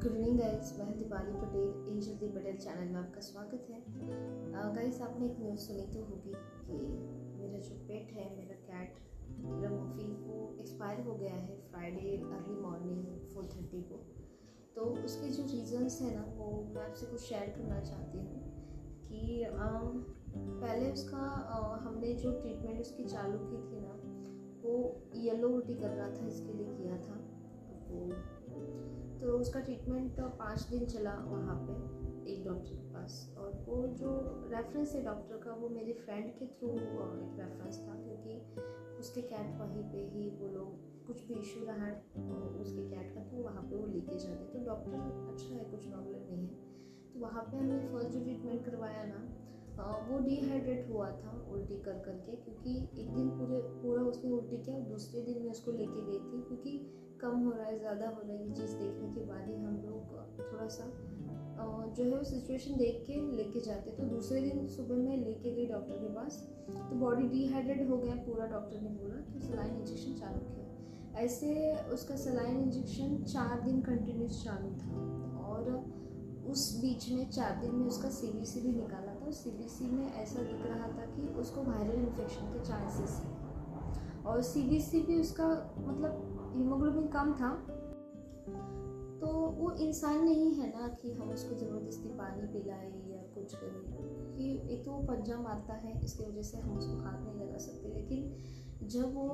Good evening guys, मैं Deepali Patel angel दी Patel channel में आपका स्वागत है। गाइस, आपने एक न्यूज़ सुनी तो होगी कि मेरा जो पेट है, मेरा कैट, मेरा मफी, वो एक्सपायर हो गया है फ्राइडे अर्ली मॉर्निंग 4:30 को। तो उसके जो रीज़न्स हैं ना, वो मैं आपसे कुछ शेयर करना चाहती हूँ कि पहले उसका हमने जो ट्रीटमेंट उसकी चालू की थी ना, वो येलो उल्टी कर रहा था, इसके लिए किया था। तो उसका ट्रीटमेंट 5 दिन चला वहाँ पे एक डॉक्टर के पास, और वो जो रेफरेंस है डॉक्टर का, वो मेरे फ्रेंड के थ्रू एक रेफरेंस था, क्योंकि उसके कैट वहीं पे ही वो लोग कुछ भी इशू रहा उसके कैट का, तो वहाँ पे वो लेके जाते। तो डॉक्टर अच्छा है, कुछ प्रॉब्लम नहीं है। तो वहाँ पे हमने फर्स्ट जो ट्रीटमेंट करवाया ना, वो डिहाइड्रेट हुआ था उल्टी कर करके, क्योंकि एक दिन पूरा उसने उल्टी किया, दूसरे दिन में उसको लेके गई थी, क्योंकि कम हो रहा है ज़्यादा हो रहा है, ये चीज़ देखने के बाद ही हम लोग थोड़ा सा जो है वो सिचुएशन देख के लेके जाते। तो दूसरे दिन सुबह में लेके गई डॉक्टर के पास, तो बॉडी डिहाइड्रेट हो गया पूरा, डॉक्टर ने बोला, तो सलाइन इंजेक्शन चालू किया। ऐसे उसका सलाइन इंजेक्शन 4 दिन कंटिन्यूस चालू था, और उस बीच में 4 दिन में उसका सीबीसी भी निकाला था। सीबीसी में ऐसा दिख रहा था कि उसको वायरल इन्फेक्शन के चांसेस हैं, और सीबीसी भी उसका मतलब हीमोग्लोबिन कम था। तो वो इंसान नहीं है ना कि हम उसको ज़बरदस्ती पानी पिलाएं या कुछ करें, कि एक तो वो पंजा मारता है, इसकी वजह से हम उसको हाथ नहीं लगा सकते। लेकिन जब वो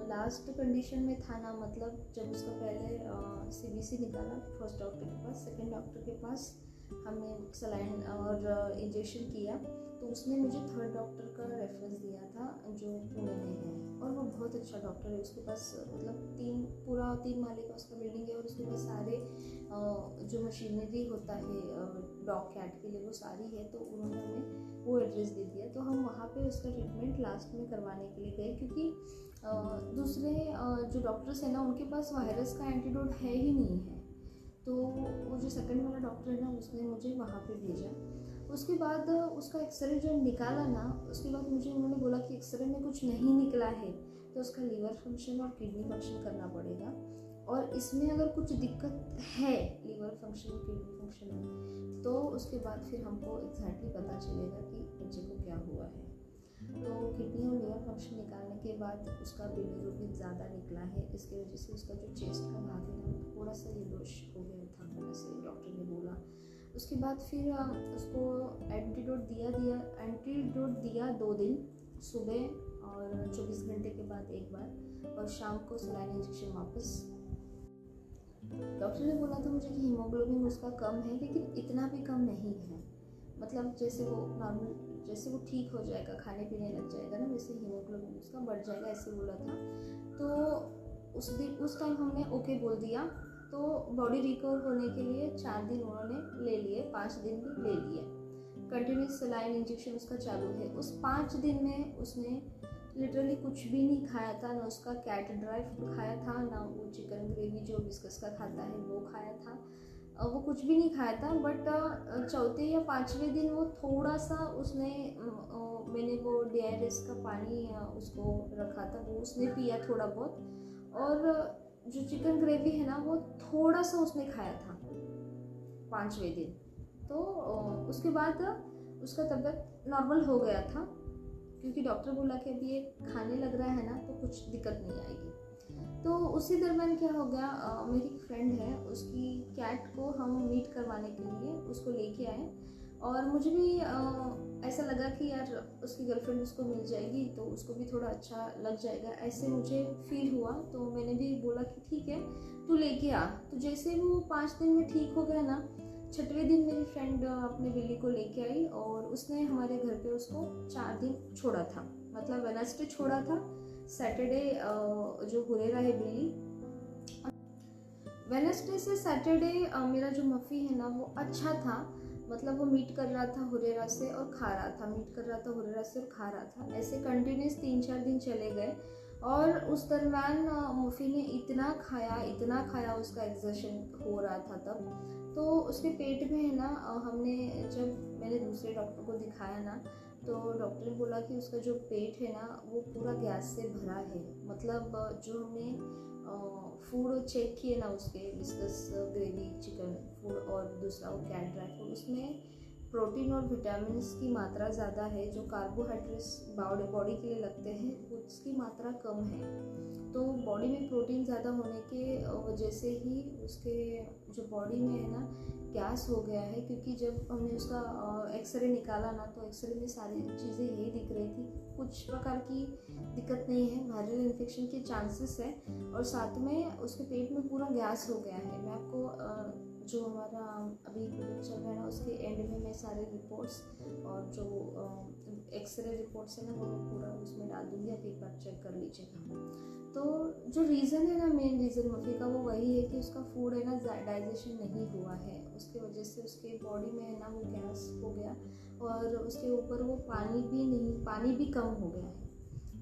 लास्ट कंडीशन में था ना, मतलब जब उसका पहले सीबीसी निकाला फर्स्ट डॉक्टर के पास, सेकंड डॉक्टर के पास हमने सलाइन और इंजेक्शन किया, तो उसने मुझे थर्ड डॉक्टर का रेफरेंस दिया था जो पुणे में है, और वो बहुत अच्छा डॉक्टर है। उसके पास मतलब 3 माले का उसका बिल्डिंग है, और उसके पास सारे जो मशीनरी होता है डॉग कैट के लिए वो सारी है। तो उन्होंने हमें वो एड्रेस दे दिया, तो हम वहाँ पे उसका ट्रीटमेंट लास्ट में करवाने के लिए गए, क्योंकि दूसरे जो डॉक्टर्स हैं ना, उनके पास वायरस का एंटीडोट है ही नहीं है। तो वो जो सेकंड वाला डॉक्टर है ना, उसने मुझे वहाँ पे भेजा। उसके बाद उसका एक्सरे जो निकाला ना, उसके बाद मुझे उन्होंने बोला कि एक्सरे में कुछ नहीं निकला है, तो उसका लीवर फंक्शन और किडनी फंक्शन करना पड़ेगा, और इसमें अगर कुछ दिक्कत है लीवर फंक्शन किडनी फंक्शन में, तो उसके बाद फिर हमको एग्जैक्टली पता चलेगा कि बच्चे को क्या हुआ है। तो किडनी और लीवर फंक्शन निकालने के बाद उसका बिलिरुबिन ज़्यादा निकला है, इसकी वजह से उसका जो चेस्ट का भाग है ना, थोड़ा सा येलोइश हो गया था, ऐसे डॉक्टर ने बोला। उसके बाद फिर उसको एंटीडोट दिया 2 दिन, सुबह और 24 घंटे के बाद एक बार, और शाम को सलाइन इंजेक्शन वापस। डॉक्टर ने बोला था मुझे कि हीमोग्लोबिन उसका कम है, लेकिन इतना भी कम नहीं है, मतलब जैसे वो नॉर्मल, जैसे वो ठीक हो जाएगा, खाने पीने लग जाएगा ना, वैसे हीमोग्लोबिन उसका बढ़ जाएगा, ऐसे बोला था। तो उस टाइम हमने ओके बोल दिया। तो बॉडी रिकवर होने के लिए 4 दिन उन्होंने ले लिए, 5 दिन भी ले लिए। कंटिन्यूस सलाइन इंजेक्शन उसका चालू है। उस 5 दिन में उसने लिटरली कुछ भी नहीं खाया था, ना उसका कैट ड्राई फूड खाया था, ना वो चिकन ग्रेवी जो बिस्कस का खाता है वो खाया था, वो कुछ भी नहीं खाया था। बट चौथे या 5वें दिन वो थोड़ा सा उसने मैंने वो DRS का पानी उसको रखा था, वो उसने पिया थोड़ा बहुत, और जो चिकन ग्रेवी है ना, वो थोड़ा सा उसने खाया था 5वें दिन। तो उसके बाद उसका तबीयत नॉर्मल हो गया था, क्योंकि डॉक्टर बोला कि अभी ये खाने लग रहा है ना, तो कुछ दिक्कत नहीं आएगी। तो उसी दरम्यान क्या हो गया, मेरी एक फ्रेंड है, उसकी कैट को हम मीट करवाने के लिए उसको लेके आए, और मुझे भी ऐसा लगा कि यार उसकी गर्लफ्रेंड उसको मिल जाएगी तो उसको भी थोड़ा अच्छा लग जाएगा, ऐसे मुझे फील हुआ। तो मैंने भी बोला कि ठीक है, तू लेके आ। तो जैसे वो 5 दिन में ठीक हो गया ना, 6वें दिन मेरी फ्रेंड अपने बिल्ली को लेके आई, और उसने हमारे घर पे उसको 4 दिन छोड़ा था, मतलब वेडनेसडे छोड़ा था, सैटरडे जो हुरेरा है बिल्ली, वेडनेसडे से सैटरडे मेरा जो मफ़ी है ना, वो अच्छा था, मतलब वो मीट कर रहा था हुरेरा से और खा रहा था, मीट कर रहा था हुरेरा से और खा रहा था। ऐसे कंटिन्यूस 3-4 दिन चले गए, और उस दरम्यान मफ़ी ने इतना खाया, उसका एग्जर्शन हो रहा था तब। तो उसके पेट में है ना, जब मैंने दूसरे डॉक्टर को दिखाया ना, तो डॉक्टर ने बोला कि उसका जो पेट है ना, वो पूरा गैस से भरा है, मतलब जो हमने फूड चेक किए ना उसके, विस्कस ग्रेवी चिकन फूड और दूसरा वो कैट ड्राई फूड, उसमें प्रोटीन और विटामिन्स की मात्रा ज़्यादा है। जो कार्बोहाइड्रेट्स बॉडी के लिए लगते हैं उसकी मात्रा कम है। तो बॉडी में प्रोटीन ज़्यादा होने के वजह से ही उसके जो बॉडी में है ना गैस हो गया है। क्योंकि जब हमने उसका एक्सरे निकाला ना, तो एक्सरे में सारी चीज़ें यही दिख रही थी, कुछ प्रकार की दिक्कत नहीं है, वायरल इन्फेक्शन के चांसेस है, और साथ में उसके पेट में पूरा गैस हो गया है। मैं आपको जो हमारा अभी प्रोजेक्ट चल रहा है ना, उसके एंड में मैं सारे रिपोर्ट्स और जो एक्सरे रिपोर्ट्स है ना वो मैं पूरा उसमें डाल दूँगी, आप एक बार चेक कर लीजिएगा। तो जो रीज़न है ना, मेन रीज़न मफी का वो वही है कि उसका फूड है ना डाइजेशन नहीं हुआ है, उसके वजह से उसके बॉडी में है ना वो गैस हो गया, और उसके ऊपर वो पानी भी कम हो गया है।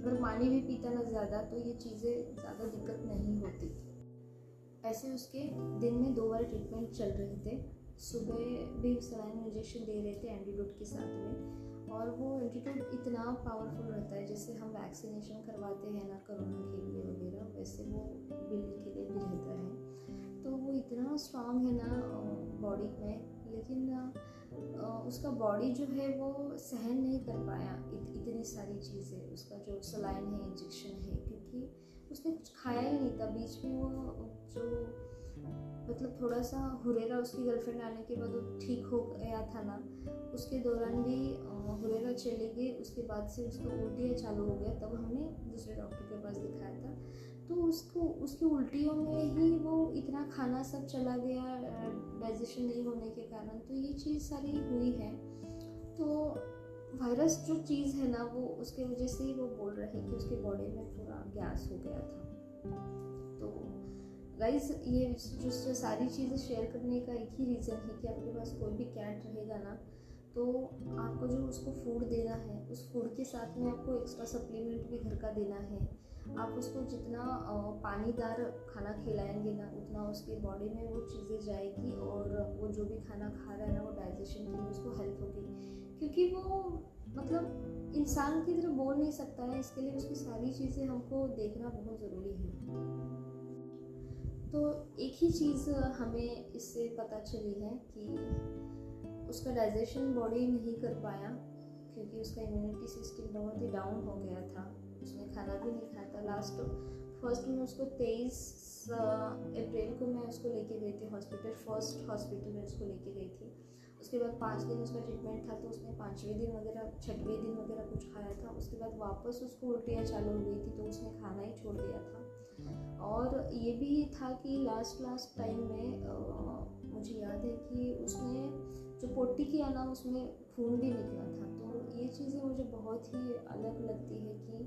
अगर पानी भी पीता ना ज़्यादा तो ये चीज़ें ज़्यादा दिक्कत नहीं होती। ऐसे उसके दिन में 2 बार ट्रीटमेंट चल रहे थे, सुबह भी सलाइन इंजेक्शन दे रहे थे एंटीडोट के साथ में, और वो एंटीडोट इतना पावरफुल रहता है, जैसे हम वैक्सीनेशन करवाते हैं ना कोरोना के लिए वगैरह, वैसे वो बिल्ली के लिए भी रहता है। तो वो इतना स्ट्रांग है ना बॉडी में, लेकिन उसका बॉडी जो है वो सहन नहीं कर पाया इतनी सारी चीज़ें, उसका जो सलाइन है इंजेक्शन है, क्योंकि उसने कुछ खाया ही नहीं था। बीच में वो जो मतलब थोड़ा सा हुरेरा उसकी गर्लफ्रेंड आने के बाद वो ठीक हो गया था ना, उसके दौरान भी हुरेरा चली गई, उसके बाद से उसका उल्टियाँ चालू हो गया। तब हमने दूसरे डॉक्टर के पास दिखाया था, तो उसको उसकी उल्टियों में ही वो इतना खाना सब चला गया डाइजेशन नहीं होने के कारण। तो ये चीज़ सारी हुई है। तो वायरस जो चीज़ है ना वो उसके वजह से ही वो बोल रहे हैं कि उसके बॉडी में पूरा गैस हो गया था। तो गाइस ये जो सारी चीज़ें शेयर करने का एक ही रीज़न है कि आपके पास कोई भी कैट रहेगा ना, तो आपको जो उसको फूड देना है, उस फूड के साथ में आपको एक्स्ट्रा सप्लीमेंट भी घर का देना है। आप उसको जितना पानीदार खाना खिलाएंगे ना, उतना उसके बॉडी में वो चीज़ें जाएगी, और वो जो भी खाना खा रहा है ना वो डाइजेशन के लिए उसको हेल्प होगी। क्योंकि वो मतलब इंसान की तरह बोल नहीं सकता है, इसके लिए उसकी सारी चीज़ें हमको देखना बहुत ज़रूरी है। तो एक ही चीज़ हमें इससे पता चली है कि उसका डाइजेशन बॉडी नहीं कर पाया, क्योंकि उसका इम्यूनिटी सिस्टम बहुत ही डाउन हो गया था। उसने खाना भी नहीं खाया था। फर्स्ट में उसको 23 अप्रैल को मैं उसको लेके गई थी हॉस्पिटल, फर्स्ट हॉस्पिटल में उसको लेके गई थी। उसके बाद 5 दिन उसका ट्रीटमेंट था, तो उसने 5वें दिन वगैरह 6वें दिन वगैरह कुछ खाया था। उसके बाद वापस उसको उल्टियाँ चालू हो गई थी, तो उसने खाना ही छोड़ दिया था। और ये भी था कि लास्ट टाइम में मुझे याद है कि उसने जो पोटी किया ना उसमें खून भी निकला था। तो ये चीज़ें मुझे बहुत ही अलग लगती है कि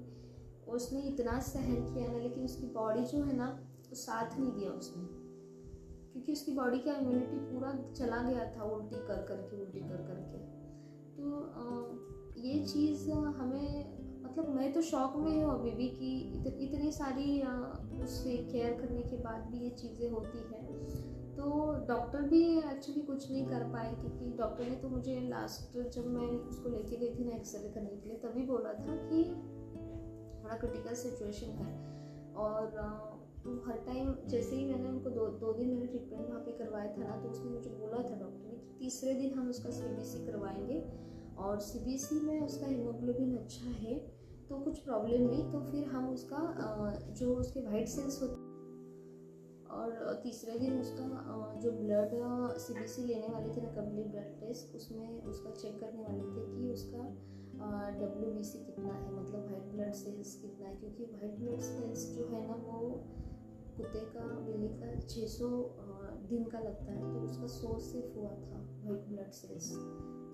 उसने इतना सहन किया ना, लेकिन उसकी बॉडी जो है ना वो साथ नहीं दिया उसने, क्योंकि उसकी बॉडी का इम्यूनिटी पूरा चला गया था उल्टी कर करके। तो ये चीज़ हमें मतलब मैं तो शॉक में हूँ अभी भी कि इतनी सारी उससे केयर करने के बाद भी ये चीज़ें होती हैं। तो डॉक्टर भी एक्चुअली कुछ नहीं कर पाए, क्योंकि डॉक्टर ने तो मुझे लास्ट जब मैं उसको लेके गई थी ना एक्सरे करने के लिए, तभी बोला था कि थोड़ा क्रिटिकल सिचुएशन है। और हर टाइम जैसे ही मैंने उनको दो दिन मैंने ट्रीटमेंट वहाँ पे करवाया था ना, तो उसने मुझे बोला था डॉक्टर ने कि तीसरे दिन हम उसका CBC करवाएंगे, और CBC में उसका हीमोग्लोबिन अच्छा है तो कुछ प्रॉब्लम नहीं, तो फिर हम उसका जो उसके वाइट सेल्स होते, और तीसरे दिन उसका जो ब्लड CBC लेने वाले थे ना, कंप्लीट ब्लड टेस्ट, उसमें उसका चेक करने वाले थे कि उसका WBC कितना है, मतलब वाइट ब्लड सेल्स कितना है। क्योंकि वाइट ब्लड सेल्स जो है ना वो कुत्ते का बिल्ली का 600 दिन का लगता है, तो उसका 100 सिर्फ हुआ था वाइट ब्लड सेल्स।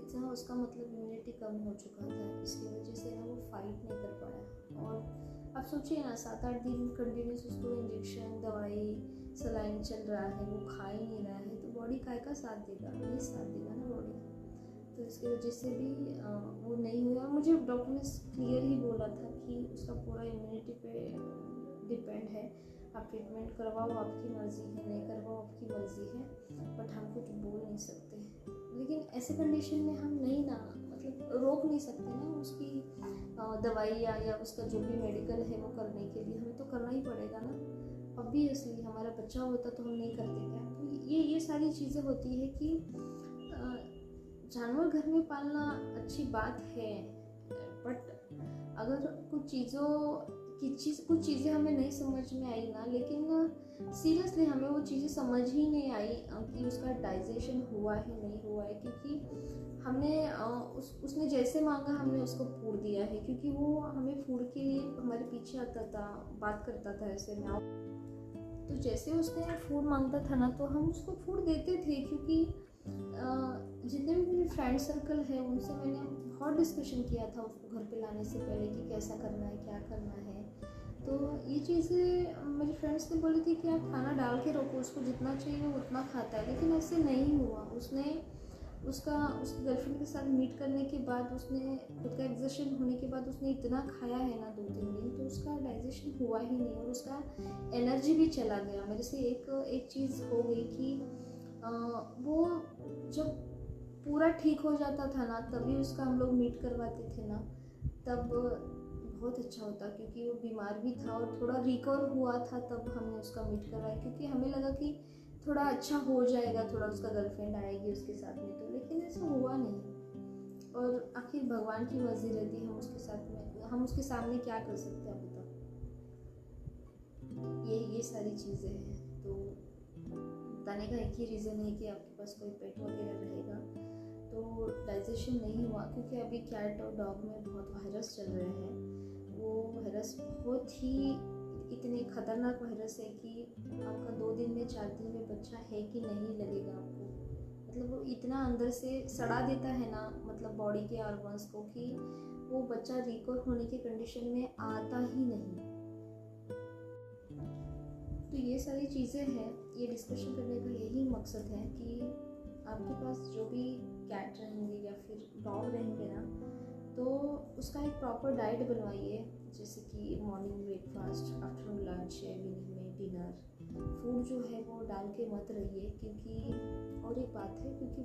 इतना उसका मतलब इम्यूनिटी कम हो चुका था, इसकी वजह से ना वो फाइट नहीं कर पाया। और आप सोचिए ना 7-8 दिन कंटिन्यूस उसको इंजेक्शन दवाई सलाइन चल रहा है, वो खा ही नहीं रहा है, तो बॉडी काय का साथ देगा, नहीं साथ देगा ना बॉडी। तो इसकी वजह से भी वो नहीं हुआ। मुझे डॉक्टर ने क्लियर ही बोला था कि उसका पूरा इम्यूनिटी पे डिपेंड है, आप ट्रीटमेंट करवाओ आपकी मर्ज़ी है, नहीं करवाओ आपकी मर्ज़ी है, बट हम कुछ बोल नहीं सकते। लेकिन ऐसे कंडीशन में हम नहीं ना मतलब रोक नहीं सकते ना उसकी दवाई या उसका जो भी मेडिकल है वो करने के लिए, हमें तो करना ही पड़ेगा ना। ऑब्वियसली हमारा बच्चा होता तो हम नहीं करते क्या। तो ये सारी चीज़ें होती है कि जानवर घर में पालना अच्छी बात है, बट अगर कुछ चीज़ें हमें नहीं समझ में आई ना, लेकिन सीरियसली हमें वो चीज़ें समझ ही नहीं आई कि उसका डाइजेशन हुआ है नहीं हुआ है, क्योंकि हमने उसने जैसे मांगा हमने उसको फूड दिया है, क्योंकि वो हमें फूड के लिए हमारे पीछे आता था, बात करता था ऐसे ना। तो जैसे उसने फूड मांगता था ना तो हम उसको फूड देते थे, क्योंकि जितने भी मेरे फ्रेंड सर्कल है उनसे मैंने बहुत डिस्कशन किया था उसको घर पे लाने से पहले कि कैसा करना है क्या करना है। तो ये चीज़ें मेरे फ्रेंड्स ने बोली थी कि आप खाना डाल के रखो, उसको जितना चाहिए वो उतना खाता है, लेकिन ऐसे नहीं हुआ। उसकी गर्लफ्रेंड के साथ मीट करने के बाद उसने खुद का एग्जर्शन होने के बाद उसने इतना खाया है ना 2-3 दिन, तो उसका डाइजेशन हुआ ही नहीं और उसका एनर्जी भी चला गया। मेरे से एक चीज़ हो गई कि वो जब पूरा ठीक हो जाता था ना तभी उसका हम लोग मीट करवाते थे ना, तब बहुत अच्छा होता, क्योंकि वो बीमार भी था और थोड़ा रिकवर हुआ था, तब हमने उसका मीट करवाया, क्योंकि हमें लगा कि थोड़ा अच्छा हो जाएगा, थोड़ा उसका गर्लफ्रेंड आएगी उसके साथ में। तो लेकिन ऐसा हुआ नहीं, और आखिर भगवान की मर्जी रहती, हम उसके सामने क्या कर सकते हैं। अब तक ये सारी चीज़ें हैं। तो बताने का एक ही रीज़न है कि आपके पास कोई पेट वगैरह रहेगा तो डाइजेशन नहीं हुआ, क्योंकि अभी कैट और डॉग में बहुत वायरस चल रहे हैं। वो वायरस बहुत ही इतने खतरनाक वायरस है कि आपका 2 दिन में 4 दिन में बच्चा है कि नहीं लगेगा आपको। मतलब वो इतना अंदर से सड़ा देता है ना, मतलब बॉडी के ऑर्गन्स को, कि वो बच्चा रिकवर होने की कंडीशन में आता ही नहीं। तो ये सारी चीज़ें हैं, ये डिस्कशन करने का यही मकसद है कि आपके पास जो भी कैट रहेंगे या फिर डॉग रहेंगे ना, तो उसका एक प्रॉपर डाइट बनवाइए, जैसे कि morning breakfast, afternoon lunch, evening में डिनर। फूड जो है वो डाल के मत रहिए, क्योंकि और एक बात है, क्योंकि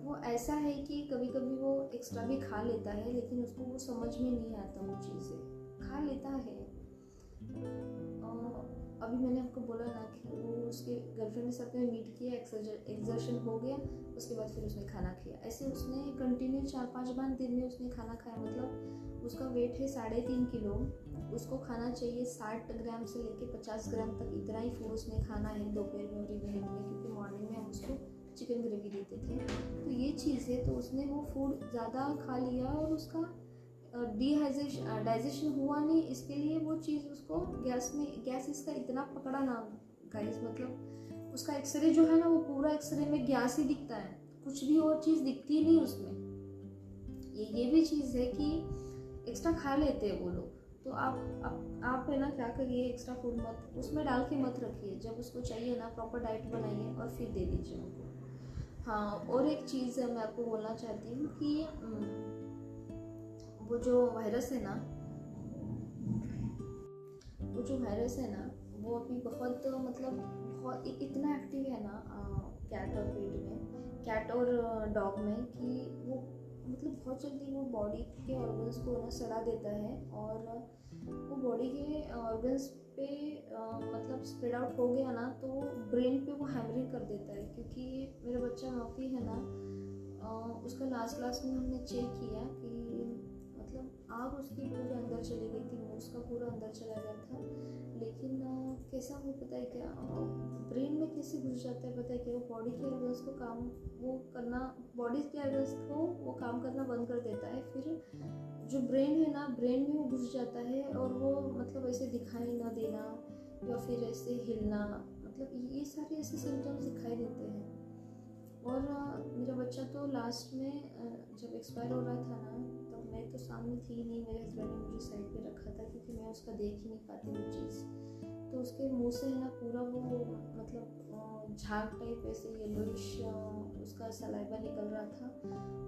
वो ऐसा है कि कभी कभी वो एक्स्ट्रा भी खा लेता है, लेकिन उसको वो समझ में नहीं आता, वो चीज़ें खा लेता है। अभी मैंने आपको बोला ना कि वो उसके गर्लफ्रेंड के साथ में मीट किया, एक्सर्शन हो गया, उसके बाद फिर उसने खाना किया। ऐसे उसने कंटिन्यू 4-5 बार दिन में उसने खाना खाया। मतलब उसका वेट है 3.5 किलो, उसको खाना चाहिए 60 ग्राम से लेके 50 ग्राम तक, इतना ही फूड उसने खाना है दोपहर में और इवनिंग में, क्योंकि मॉर्निंग में हम उसको चिकन ग्रेवी देते थे। तो ये चीज़ है, तो उसने वो फूड ज़्यादा खा लिया और उसका डाइजेशन हुआ नहीं। इसके लिए वो चीज़ उसको गैस इसका इतना पकड़ा ना गाइस, मतलब उसका एक्सरे जो है ना, वो पूरा एक्सरे में गैस ही दिखता है, कुछ भी और चीज़ दिखती नहीं उसमें। ये भी चीज़ है कि एक्स्ट्रा खा लेते हैं वो लोग। तो आप है ना, क्या करिए, एक्स्ट्रा फूड मत उसमें डाल के मत रखिए। जब उसको चाहिए ना, प्रॉपर डाइट बनाइए और फिर दे दीजिए उनको। हाँ, और एक चीज़ मैं आपको बोलना चाहती हूँ कि वो जो वायरस है ना, वो अभी बहुत बहुत इतना एक्टिव है ना कैट और डॉग में, कि वो मतलब बहुत जल्दी वो बॉडी के ऑर्गन्स को ना सड़ा देता है, और वो बॉडी के ऑर्गन्स पे मतलब स्प्रेड आउट हो गया ना, तो ब्रेन पे वो हैमरिंग कर देता है। क्योंकि मेरा बच्चा मॉफी है ना, उसका लास्ट में हमने चेक किया कि मतलब आग उसकी पूरे अंदर चली गई थी, उसका पूरा अंदर चला गया था। लेकिन कैसा हो पता है क्या, ब्रेन में कैसे घुस जाता है पता है क्या, वो बॉडी के ऑर्गन्स को वो काम करना बंद कर देता है। फिर जो ब्रेन है ना, ब्रेन में वो घुस जाता है, और वो मतलब ऐसे दिखाई ना देना या फिर ऐसे हिलना, मतलब ये सारे ऐसे सिम्टम्स दिखाई देते हैं। और मेरा बच्चा तो लास्ट में जब एक्सपायर हो रहा था ना, तो मैं तो सामने थी नहीं, मेरे हस्बैंड ने मुझे साइड पे रखा था, क्योंकि मैं उसका देख ही नहीं पाती वो चीज़। तो उसके मुंह से है ना पूरा वो मतलब झाग टाइप ऐसे येलोइश उसका सलाइवा निकल रहा था,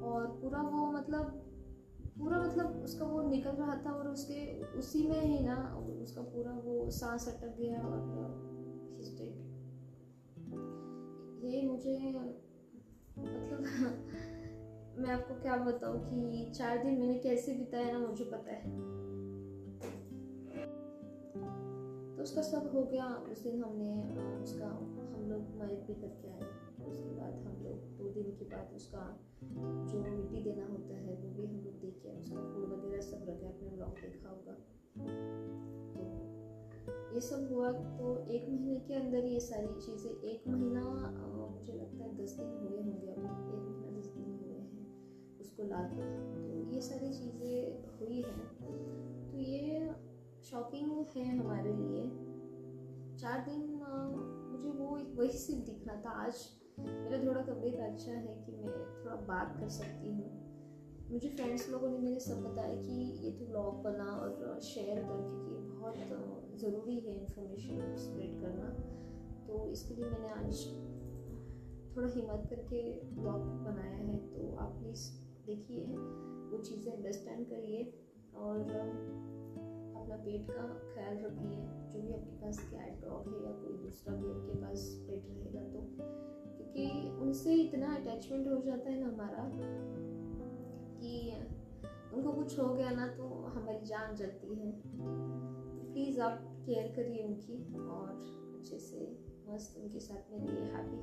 और पूरा मतलब उसका वो निकल रहा था, और उसी में ही ना उसका पूरा वो सांस अटक गया और ही स्टेट। ये मुझे मतलब मैं आपको क्या बताऊँ कि 4 दिन मैंने कैसे बिताया ना, मुझे पता है। तो उसका सब हो गया। उस दिन हमने उसका हम लोग मयत भी करके आए। उसके बाद हम लोग 2 दिन के बाद उसका जो मिट्टी देना होता है वो भी हम लोग दे के आए। उसका फूल वगैरह सब रखे, आपने ब्लॉग देखा होगा। तो ये सब हुआ। तो 1 महीने के अंदर ये सारी चीज़ें, 1 महीना मुझे लगता है 10 दिन हुए होंगे, अभी 1 महीना 10 दिन हुए हैं उसको ला के। तो ये सारी चीज़ें हुई हैं। तो ये शॉकिंग है हमारे लिए। 4 दिन मुझे वही सिर्फ दिख रहा था। आज मेरा थोड़ा तबीयत अच्छा है कि मैं थोड़ा बात कर सकती हूँ। मुझे फ्रेंड्स लोगों ने मेरे सब बताया कि ये तो ब्लॉग बना और शेयर कर, क्योंकि बहुत ज़रूरी है इन्फॉर्मेशन स्प्रेड करना। तो इसके लिए मैंने आज थोड़ा हिम्मत करके ब्लॉग बनाया है। तो आप प्लीज़ देखिए, वो चीज़ें अंडरस्टैंड करिए और अपना पेट का ख्याल रखिए। जो भी आपके पास कैट डॉग है या कोई दूसरा भी आपके पास पेट रहेगा तो, क्योंकि उनसे इतना अटैचमेंट हो जाता है ना हमारा कि उनको कुछ हो गया ना तो हमारी जान जलती है। प्लीज़ आप केयर करिए उनकी और अच्छे से मस्त उनके साथ में रहिए। हैप्पी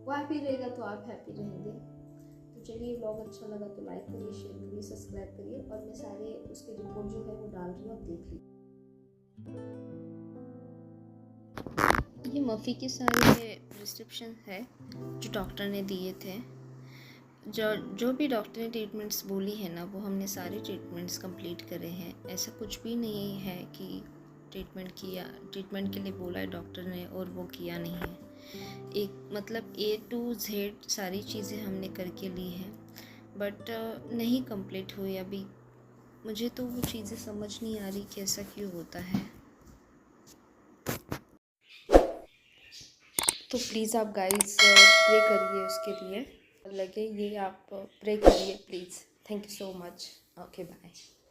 वो हैप्पी रहेगा तो आप हैप्पी रहेंगे। तो चलिए, व्लॉग अच्छा लगा तो लाइक करिए, शेयर करिए, सब्सक्राइब करिए। और मैं सारे उसके रिपोर्ट जो है वो डाल रही हूँ, आप देख लीजिए। ये मफ़ी के सारे प्रिस्क्रिप्शन है जो डॉक्टर ने दिए थे। जो भी डॉक्टर ने ट्रीटमेंट्स बोली है ना, वो हमने सारे ट्रीटमेंट्स कंप्लीट करे हैं। ऐसा कुछ भी नहीं है कि ट्रीटमेंट के लिए बोला है डॉक्टर ने और वो किया नहीं है। एक मतलब A to Z सारी चीज़ें हमने करके ली हैं, बट नहीं कंप्लीट हुई अभी। मुझे तो वो चीज़ें समझ नहीं आ रही कि ऐसा क्यों होता है। तो प्लीज़ आप गाइस प्रे करिए उसके लिए, लगे ये आप प्रे करिए please. Thank you so much. Okay bye.